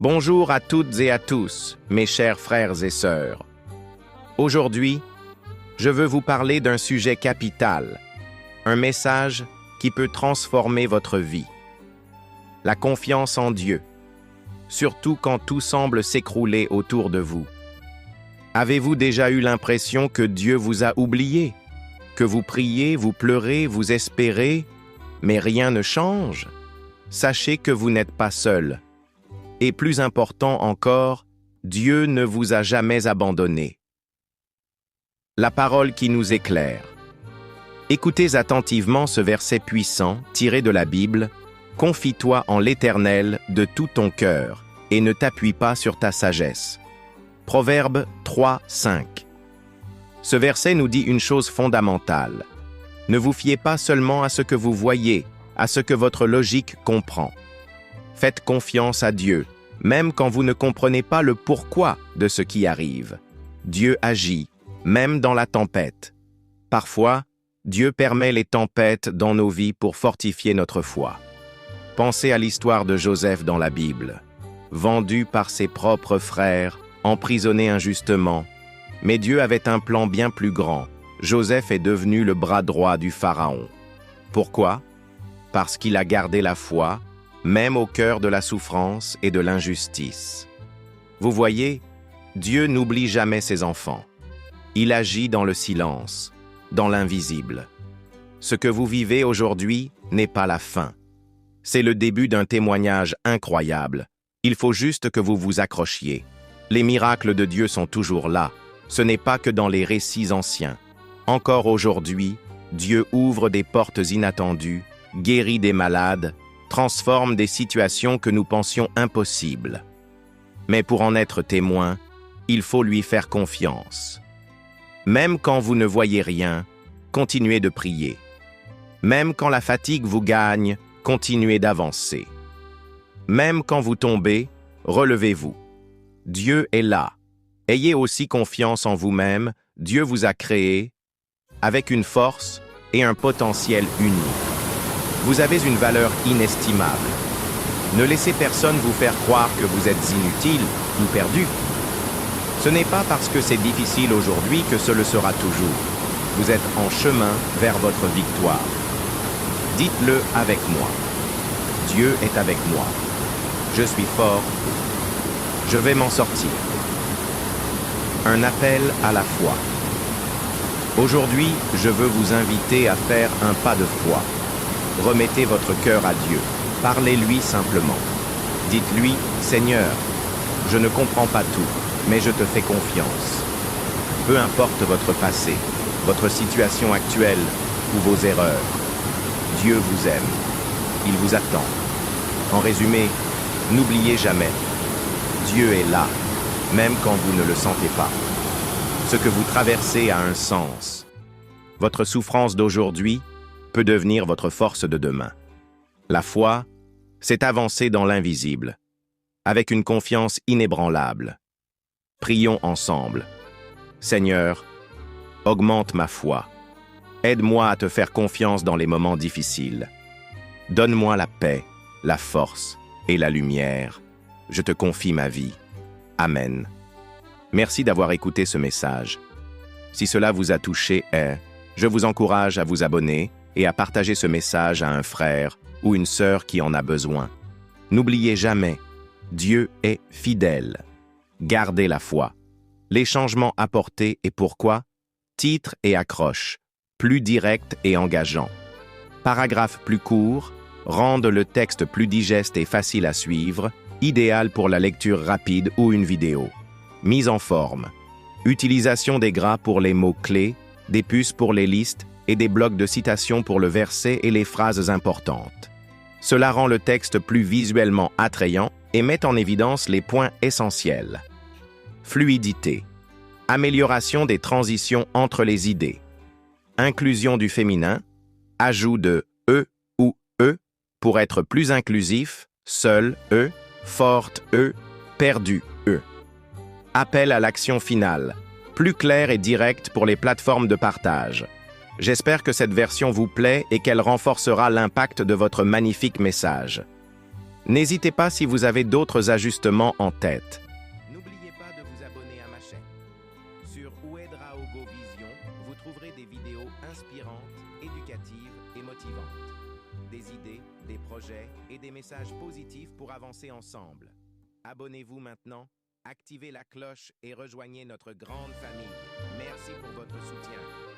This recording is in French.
Bonjour à toutes et à tous, mes chers frères et sœurs. Aujourd'hui, je veux vous parler d'un sujet capital, un message qui peut transformer votre vie. La confiance en Dieu, surtout quand tout semble s'écrouler autour de vous. Avez-vous déjà eu l'impression que Dieu vous a oublié? Que vous priez, vous pleurez, vous espérez, mais rien ne change? Sachez que vous n'êtes pas seul. Et plus important encore, Dieu ne vous a jamais abandonné. La parole qui nous éclaire. Écoutez attentivement ce verset puissant tiré de la Bible. « Confie-toi en l'Éternel de tout ton cœur, et ne t'appuie pas sur ta sagesse. » Proverbe 3, 5. Ce verset nous dit une chose fondamentale. Ne vous fiez pas seulement à ce que vous voyez, à ce que votre logique comprend. Faites confiance à Dieu, même quand vous ne comprenez pas le pourquoi de ce qui arrive. Dieu agit, même dans la tempête. Parfois, Dieu permet les tempêtes dans nos vies pour fortifier notre foi. Pensez à l'histoire de Joseph dans la Bible. Vendu par ses propres frères, emprisonné injustement. Mais Dieu avait un plan bien plus grand. Joseph est devenu le bras droit du Pharaon. Pourquoi? Parce qu'il a gardé la foi, même au cœur de la souffrance et de l'injustice. Vous voyez, Dieu n'oublie jamais ses enfants. Il agit dans le silence, dans l'invisible. Ce que vous vivez aujourd'hui n'est pas la fin. C'est le début d'un témoignage incroyable. Il faut juste que vous vous accrochiez. Les miracles de Dieu sont toujours là. Ce n'est pas que dans les récits anciens. Encore aujourd'hui, Dieu ouvre des portes inattendues, guérit des malades, transforme des situations que nous pensions impossibles. Mais pour en être témoin, il faut lui faire confiance. Même quand vous ne voyez rien, continuez de prier. Même quand la fatigue vous gagne, continuez d'avancer. Même quand vous tombez, relevez-vous. Dieu est là. Ayez aussi confiance en vous-même. Dieu vous a créé avec une force et un potentiel unique. Vous avez une valeur inestimable. Ne laissez personne vous faire croire que vous êtes inutile ou perdu. Ce n'est pas parce que c'est difficile aujourd'hui que ce le sera toujours. Vous êtes en chemin vers votre victoire. Dites-le avec moi. Dieu est avec moi. Je suis fort. Je vais m'en sortir. Un appel à la foi. Aujourd'hui, je veux vous inviter à faire un pas de foi. Remettez votre cœur à Dieu. Parlez-lui simplement. Dites-lui, « Seigneur, je ne comprends pas tout, mais je te fais confiance. » Peu importe votre passé, votre situation actuelle ou vos erreurs, Dieu vous aime. Il vous attend. En résumé, n'oubliez jamais, Dieu est là, même quand vous ne le sentez pas. Ce que vous traversez a un sens. Votre souffrance d'aujourd'hui peut devenir votre force de demain. La foi, c'est avancer dans l'invisible, avec une confiance inébranlable. Prions ensemble. Seigneur, augmente ma foi. Aide-moi à te faire confiance dans les moments difficiles. Donne-moi la paix, la force et la lumière. Je te confie ma vie. Amen. Merci d'avoir écouté ce message. Si cela vous a touché, je vous encourage à vous abonner et à partager ce message à un frère ou une sœur qui en a besoin. N'oubliez jamais, Dieu est fidèle. Gardez la foi. Les changements apportés et pourquoi? Titre et accroche, plus direct et engageant. Paragraphe plus court, rendent le texte plus digeste et facile à suivre, idéal pour la lecture rapide ou une vidéo. Mise en forme. Utilisation des gras pour les mots-clés, des puces pour les listes et des blocs de citations pour le verset et les phrases importantes. Cela rend le texte plus visuellement attrayant et met en évidence les points essentiels. Fluidité. Amélioration des transitions entre les idées. Inclusion du féminin. Ajout de « e » ou « e » pour être plus inclusif, seul « e », forte « e », perdu « e ». Appel à l'action finale. Plus clair et direct pour les plateformes de partage. J'espère que cette version vous plaît et qu'elle renforcera l'impact de votre magnifique message. N'hésitez pas si vous avez d'autres ajustements en tête. N'oubliez pas de vous abonner à ma chaîne. Sur Ouedraogo Vision, vous trouverez des vidéos inspirantes, éducatives et motivantes. Des idées, des projets et des messages positifs pour avancer ensemble. Abonnez-vous maintenant, activez la cloche et rejoignez notre grande famille. Merci pour votre soutien.